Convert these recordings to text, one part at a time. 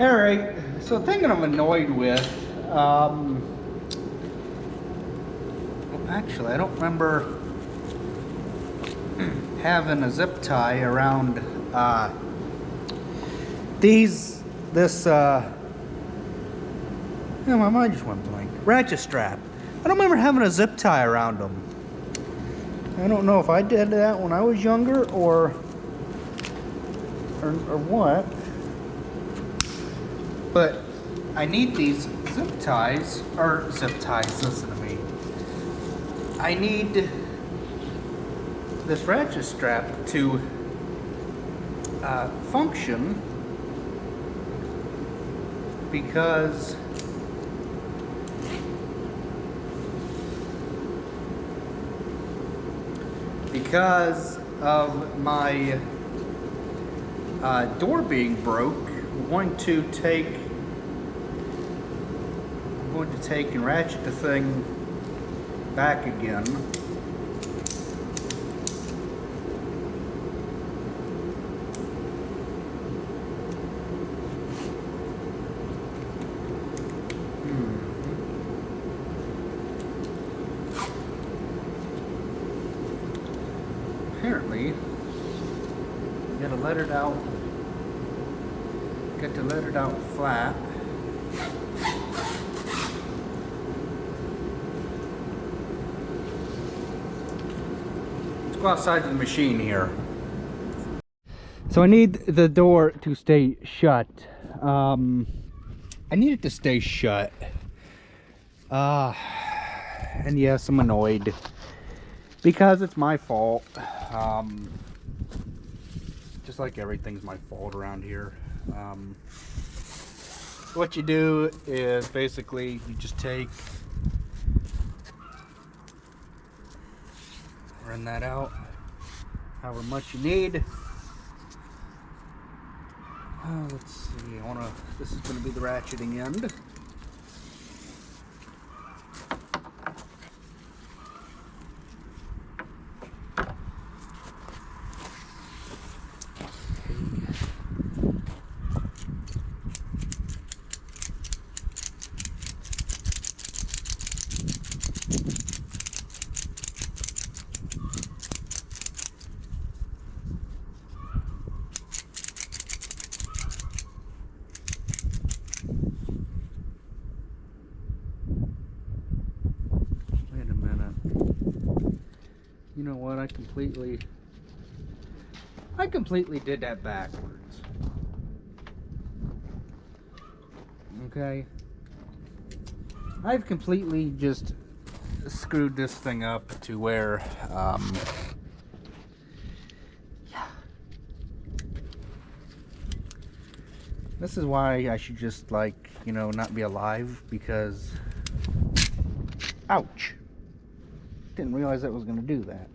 Alright, so the thing that I'm annoyed with, well, actually, I don't remember having a zip tie around yeah, my mind just went blank. Ratchet strap. I don't remember having a zip tie around them. I don't know if I did that when I was younger or what. But I need these zip ties, listen to me. I need this ratchet strap to function because of my door being broke. I'm going to take and ratchet the thing back again. Apparently, you gotta let it out. Got to let it out flat. Let's go outside the machine here. So I need the door to stay shut. I need it to stay shut. And yes, I'm annoyed because it's my fault. Just like everything's my fault around here. What you do is basically you just run that out however much you need. Let's see, this is going to be the ratcheting end. You know what? I completely did that backwards. Okay? I've completely just screwed this thing up to where, yeah. This is why I should just, like, you know, not be alive, because, ouch. Didn't realize that was going to do that.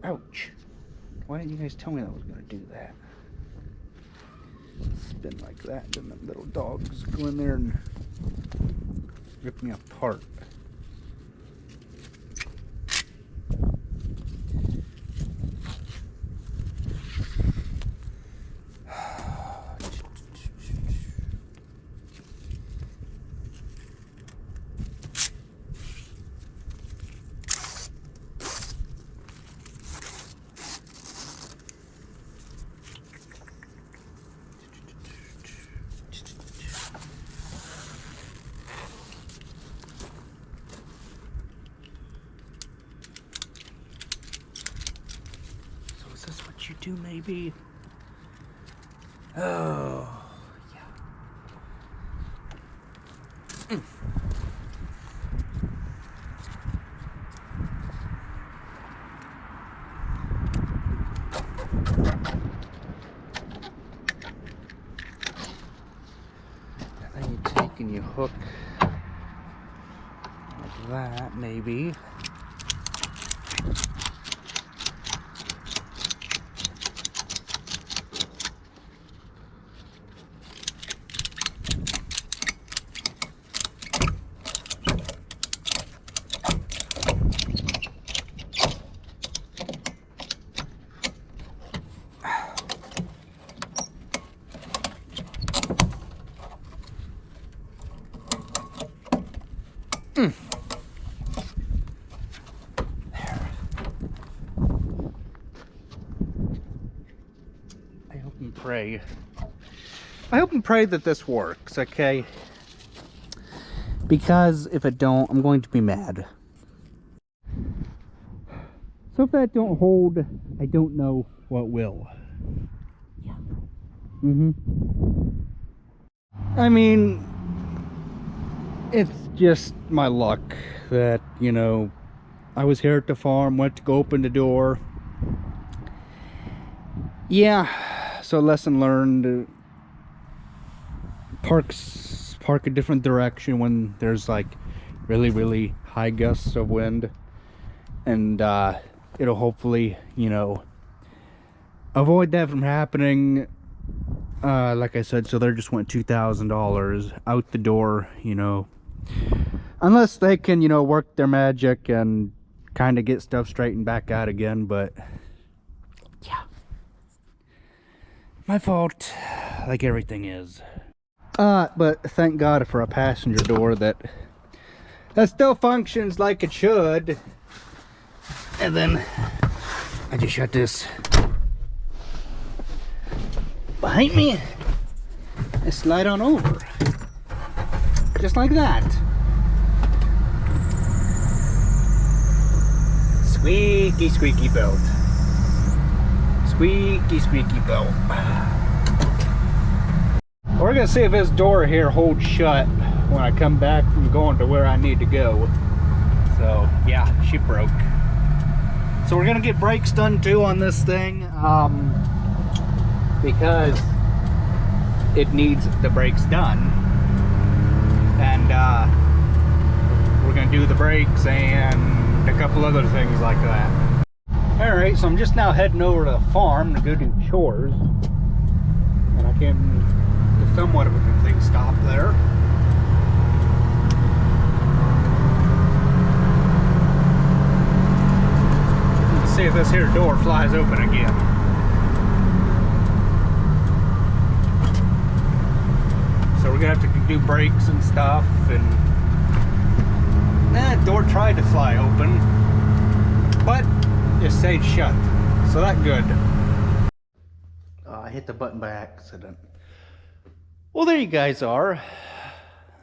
Ouch. Why didn't you guys tell me that was going to do that? Spin like that, then the little dogs go in there and rip me apart. You do maybe. Oh, yeah. And then you take and you hook like that, maybe. I hope and pray. I hope and pray that this works, okay? Because if it don't, I'm going to be mad. So if that don't hold, I don't know what will. Yeah. I mean, it's just my luck that, you know, I was here at the farm, went to go open the door. Yeah, so lesson learned. Park a different direction when there's like really high gusts of wind, and it'll hopefully, you know, avoid that from happening. Like I said, so there just went $2,000 out the door, you know, unless they can, you know, work their magic and kind of get stuff straightened back out again. But yeah, my fault, like everything is. But thank God for a passenger door that still functions like it should. And then I just shut this behind me and slide on over. Just like that. Squeaky, squeaky belt. Squeaky, squeaky belt. We're gonna see if this door here holds shut when I come back from going to where I need to go. So yeah, she broke. So we're gonna get brakes done too on this thing, because it needs the brakes done. And we're gonna do the brakes and a couple other things like that. All right, so I'm just now heading over to the farm to go do chores, and I can somewhat of a complete stop there. Let's see if this here door flies open again. So we're gonna have to do brakes and stuff, and that door tried to fly open, but it stayed shut, so that's good. I hit the button by accident. Well, there you guys are.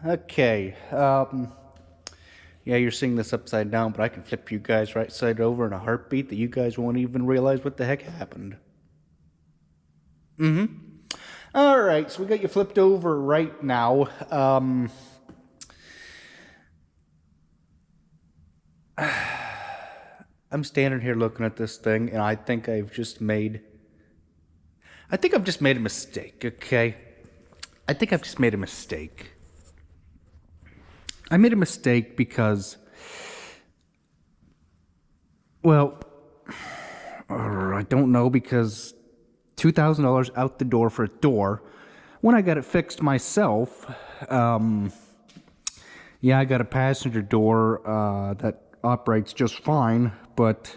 Okay. Yeah, you're seeing this upside down, but I can flip you guys right side over in a heartbeat that you guys won't even realize what the heck happened. All right, so we got you flipped over right now. I'm standing here looking at this thing, and I think I've just made a mistake, okay? I think I've just made a mistake. I made a mistake because, well, I don't know, because $2,000 out the door for a door when I got it fixed myself. Yeah, I got a passenger door that operates just fine, but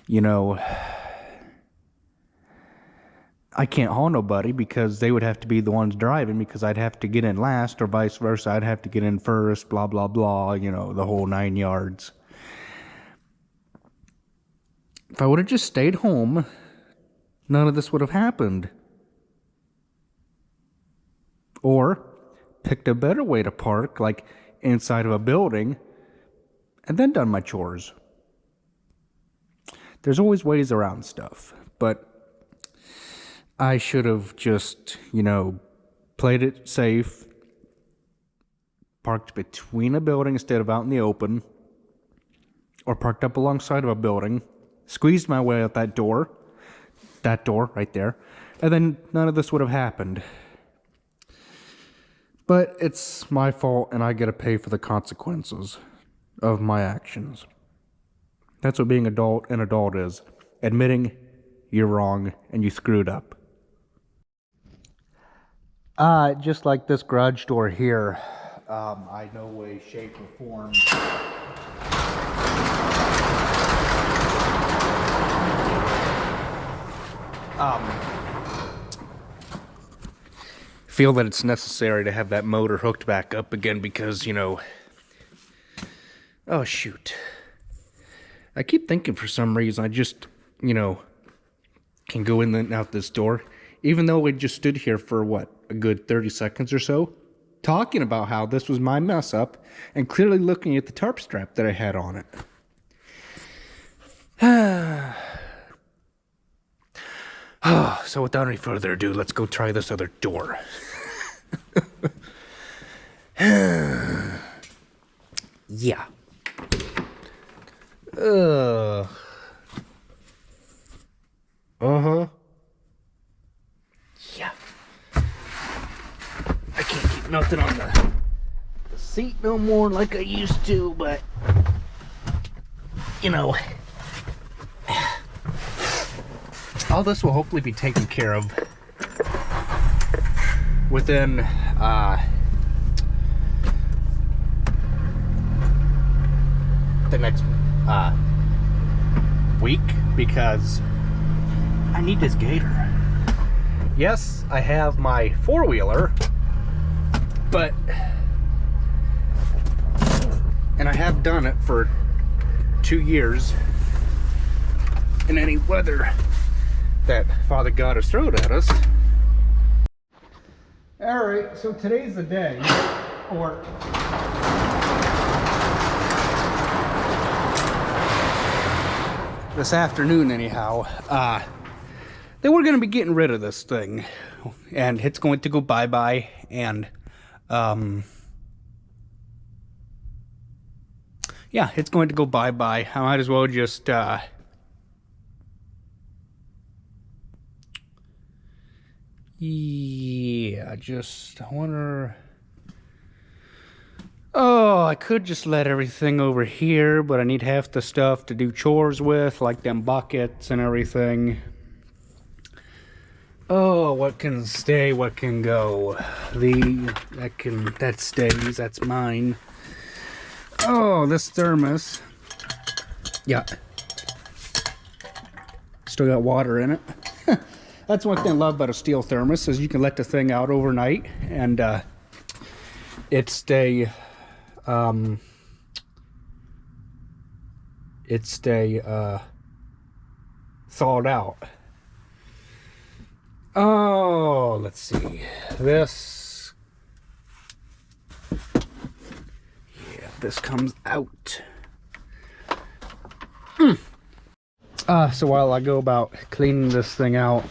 you know, I can't haul nobody because they would have to be the ones driving, because I'd have to get in last, or vice versa. I'd have to get in first, blah, blah, blah, you know, the whole 9 yards. If I would have just stayed home, none of this would have happened. Or picked a better way to park, like inside of a building, and then done my chores. There's always ways around stuff, but I should have just, you know, played it safe, parked between a building instead of out in the open, or parked up alongside of a building, squeezed my way out that door right there, and then none of this would have happened. But it's my fault, and I gotta pay for the consequences of my actions. That's what being an adult is. Admitting you're wrong and you screwed up. Just like this garage door here, I no way, shape, or form feel that it's necessary to have that motor hooked back up again, because, you know, oh shoot, I keep thinking for some reason I just, you know, can go in and out this door, even though we just stood here for what, a good 30 seconds or so, talking about how this was my mess up and clearly looking at the tarp strap that I had on it. So without any further ado, let's go try this other door. Yeah. Uh-huh. Yeah. I can't keep nothing on the seat no more like I used to, but you know, all this will hopefully be taken care of within the next week, because I need this gator. Yes, I have my four-wheeler, but and I have done it for 2 years in any weather that Father God has thrown at us. All right, so today's the day, or this afternoon anyhow, that we're going to be getting rid of this thing, and it's going to go bye-bye, and yeah, it's going to go bye-bye. I might as well just yeah, just, I wonder, oh, I could just let everything over here, but I need half the stuff to do chores with, like them buckets and everything. Oh, what can stay, what can go? That stays, that's mine. Oh, this thermos. Yeah. Still got water in it. That's one thing I love about a steel thermos, is you can let the thing out overnight and it stay thawed out. Oh, let's see. This, yeah, this comes out. So while I go about cleaning this thing out,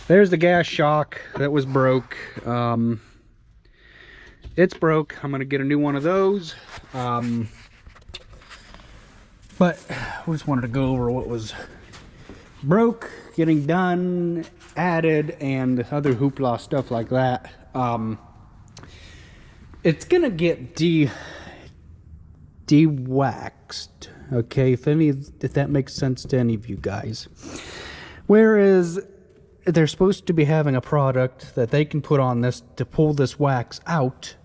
there's the gas shock that was broke. It's broke. I'm gonna get a new one of those. But I just wanted to go over what was broke, getting done, added, and other hoopla stuff like that. It's gonna get de-waxed, okay, if that makes sense to any of you guys. Whereas they're supposed to be having a product that they can put on this to pull this wax out,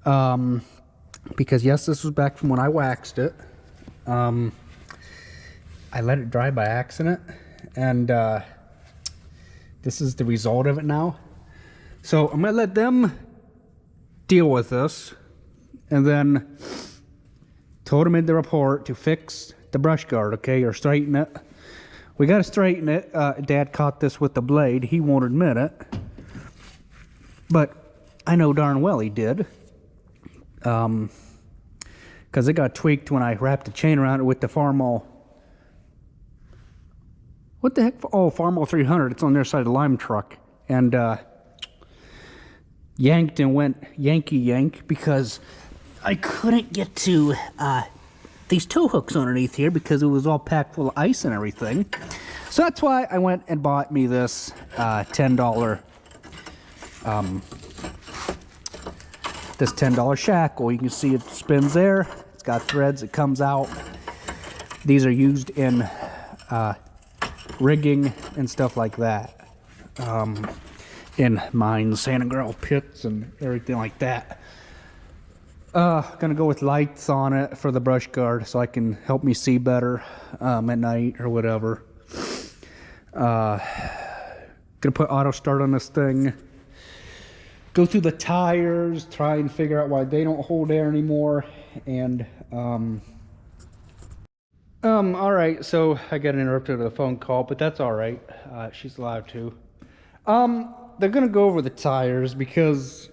because yes, this was back from when I waxed it. I let it dry by accident, and this is the result of it now. So I'm gonna let them deal with this, and then told them in the report to fix the brush guard, okay, or straighten it. We got to straighten it. Dad caught this with the blade. He won't admit it, but I know darn well he did, because it got tweaked when I wrapped the chain around it with the Farmall. What the heck? Oh, Farmall 300. It's on their side of the lime truck, and yanked and went Yankee yank, because I couldn't get to these tow hooks underneath here because it was all packed full of ice and everything. So that's why I went and bought me this $10 shackle. You can see it spins there. It's got threads. It comes out. These are used in rigging and stuff like that, in mines, sand and gravel pits, and everything like that. Gonna go with lights on it for the brush guard so I can help me see better at night or whatever. Gonna put auto start on this thing, go through the tires, try and figure out why they don't hold air anymore, and All right, so I got interrupted with a phone call, but that's all right. She's alive too. They're gonna go over the tires because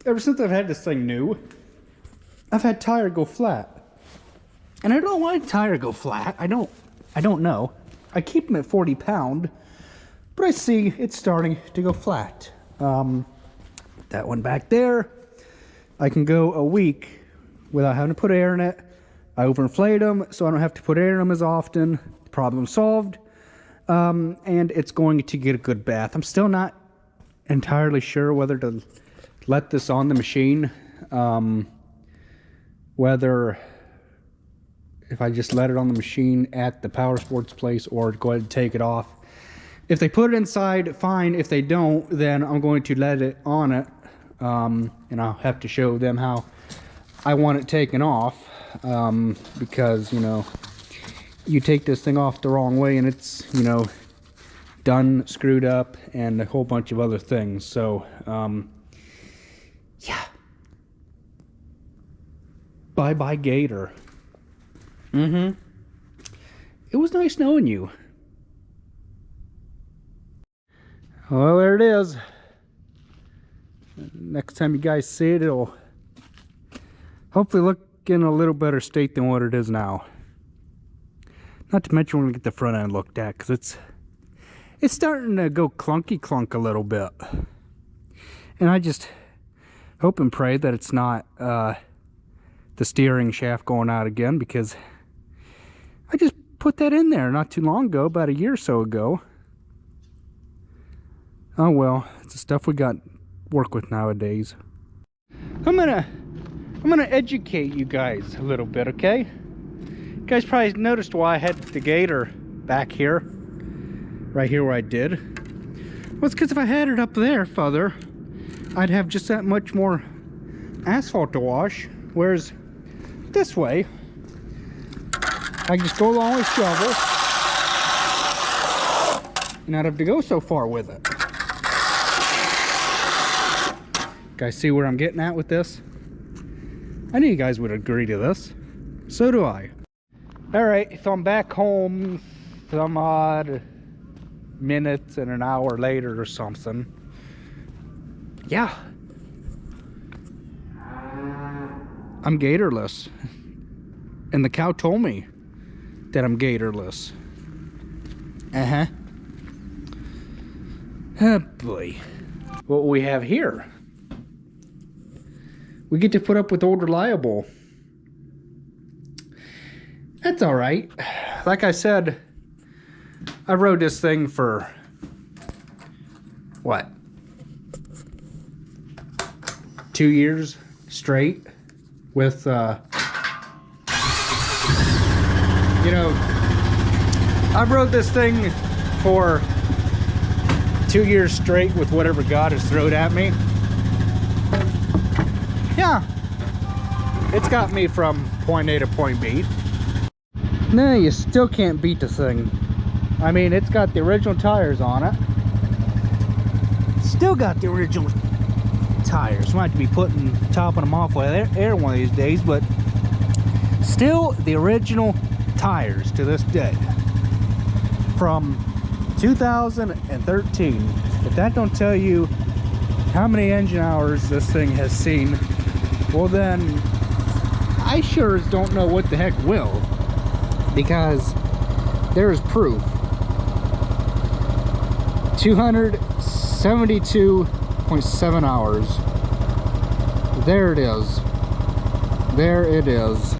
ever since I've had this thing new, I've had tire go flat. And I don't know why tire go flat. I don't know. I keep them at 40 pound, but I see it's starting to go flat. That one back there, I can go a week without having to put air in it. I overinflate them, so I don't have to put air in them as often. Problem solved. And it's going to get a good bath. I'm still not entirely sure whether to let this on the machine. Whether if I just let it on the machine at the Power Sports place or go ahead and take it off. If they put it inside, fine. If they don't, then I'm going to let it on it. And I'll have to show them how I want it taken off. Because, you know, you take this thing off the wrong way and it's, you know, done, screwed up, and a whole bunch of other things. So, yeah. Bye-bye, Gator. It was nice knowing you. Well, there it is. Next time you guys see it, it'll hopefully look in a little better state than what it is now. Not to mention we're gonna get the front end looked at, because it's starting to go clunky clunk a little bit. And I just hope and pray that it's not the steering shaft going out again, because I just put that in there not too long ago, about a year or so ago. Oh well, it's the stuff we got to work with nowadays. I'm gonna educate you guys a little bit, okay? You guys probably noticed why I had the Gator back here, right here where I did. Well, it's because if I had it up there further, I'd have just that much more asphalt to wash, whereas this way I can just go along with shovel and not have to go so far with it. Guys, see where I'm getting at with this? I knew you guys would agree to this. So do I. Alright, so I'm back home some odd minutes and an hour later or something. Yeah. I'm gatorless. And the cow told me that I'm gatorless. Oh boy. What we have here? We get to put up with Old Reliable. That's all right. Like I said, I rode this thing for what? 2 years straight with you know, I rode this thing for 2 years straight with whatever God has thrown at me. Yeah, it's got me from point A to point B. No, you still can't beat the thing. I mean, it's got the original tires on it. Still got the original tires. Might have to be topping them off with air one of these days, but still the original tires to this day. From 2013. If that don't tell you how many engine hours this thing has seen, well then, I sure as don't know what the heck will. Because there is proof. 272.7 hours. There it is. There it is.